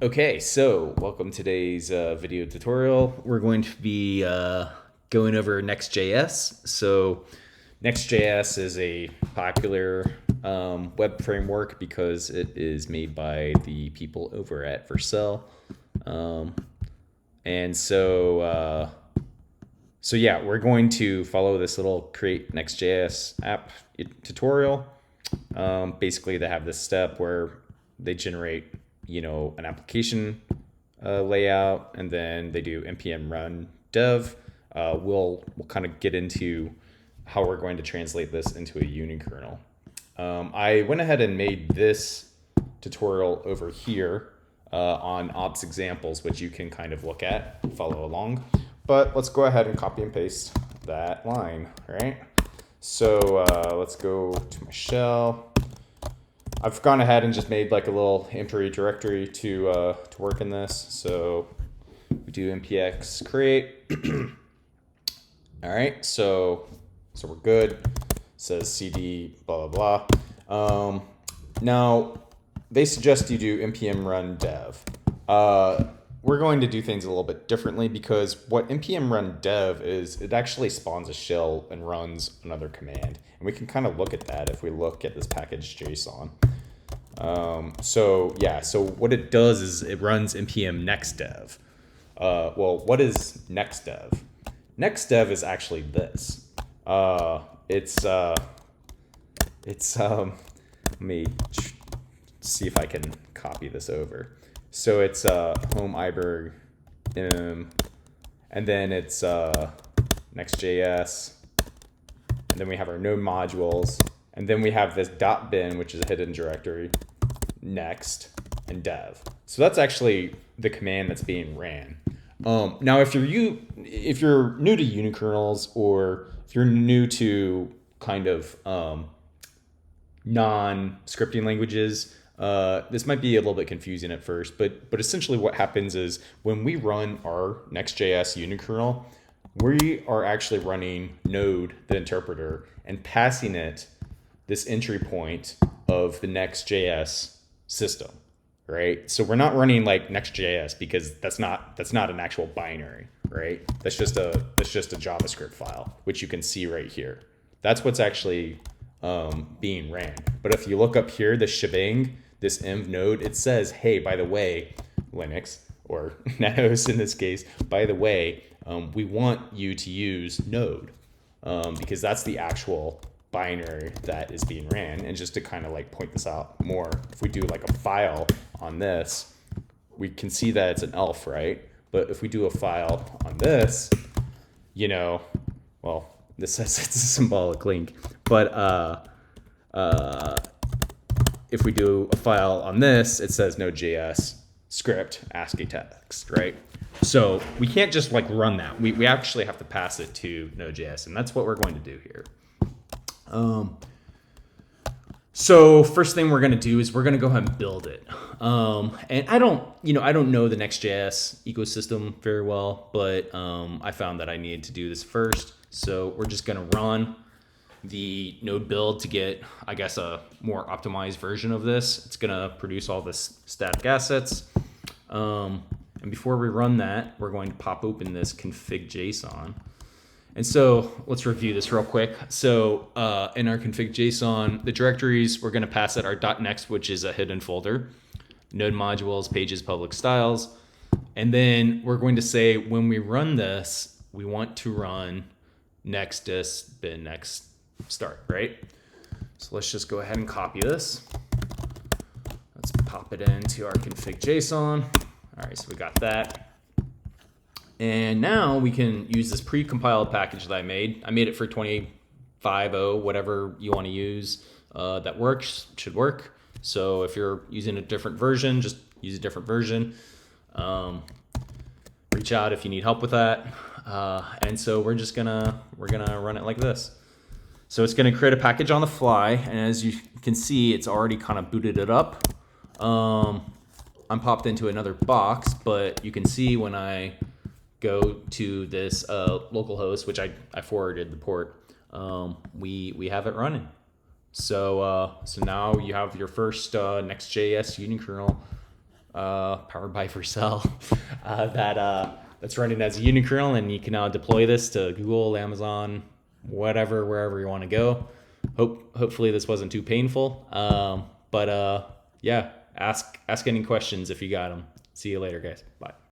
Okay, so welcome to today's video tutorial. We're going to be going over Next.js. So Next.js is a popular web framework because it is made by the people over at Vercel. Um, and so yeah, we're going to follow this little create Next.js app tutorial. Basically, they have this step where they generate, an application layout, and then they do npm run dev. We'll kind of get into how we're going to translate this into a unikernel. I went ahead and made this tutorial over here on ops examples, which you can kind of look at, follow along. But let's go ahead and copy and paste that line, right? So let's go to my shell. I've gone ahead and just made like a little empty directory to work in this. So we do npx create. All right, so we're good. It says cd blah blah blah. Now they suggest you do npm run dev. We're going to do things a little bit differently because what npm run dev is, it actually spawns a shell and runs another command. And we can kind of look at that if we look at this package JSON. So what it does is it runs npm next dev. Well, what is next dev? Next dev is actually this. Let me see if I can copy this over. So it's home iberg, and then it's Next.js, and then we have our node modules, and then we have this .bin, which is a hidden directory, next, and dev. So that's actually the command that's being ran. Now, if you're new to unikernels, or if you're new to kind of non-scripting languages, this might be a little bit confusing at first, but essentially what happens is when we run our Next.js unikernel, we are actually running Node, the interpreter, and passing it this entry point of the Next.js system, right? So we're not running like Next.js because that's not an actual binary, right? That's just a JavaScript file, which you can see right here. That's what's actually being ran. But if you look up here, the shebang, this env node, it says, hey, by the way, Linux, or NetHost in this case, by the way, we want you to use node, because that's the actual binary that is being ran. And just to kind of like point this out more, if we do like a file on this, we can see that it's an elf, right? But if we do a file on this, well, this says it's a symbolic link, but if we do a file on this, it says Node.js script ASCII text, right? So we can't just like run that. We actually have to pass it to Node.js, and that's what we're going to do here. So first thing we're going to do is we're going to go ahead and build it. And I don't know the Next.js ecosystem very well, but I found that I needed to do this first. So we're just going to run the node build to get, I guess, a more optimized version of this. It's going to produce all this static assets. And before we run that, we're going to pop open this config JSON. And so let's review this real quick. So in our config JSON, the directories, we're going to pass it our .next, which is a hidden folder, node modules, pages, public styles. And then we're going to say when we run this, we want to run next dis bin next start, right? So let's just go ahead and copy this. Let's pop it into our config JSON. All right, so we got that. And now we can use this pre-compiled package that I made. I made it for 20.5.0, whatever you want to use that works, should work. So if you're using a different version, just use a different version. Reach out if you need help with that. And so we're gonna run it like this. So it's gonna create a package on the fly, and as you can see, it's already kind of booted it up. I'm popped into another box, but you can see when I go to this localhost, which I forwarded the port, we have it running. So now you have your first Next.js unikernel powered by Vercel, that's running as a unikernel, and you can now deploy this to Google, Amazon, whatever, wherever you want to go. Hopefully this wasn't too painful. But yeah, ask any questions if you got them. See you later, guys. Bye.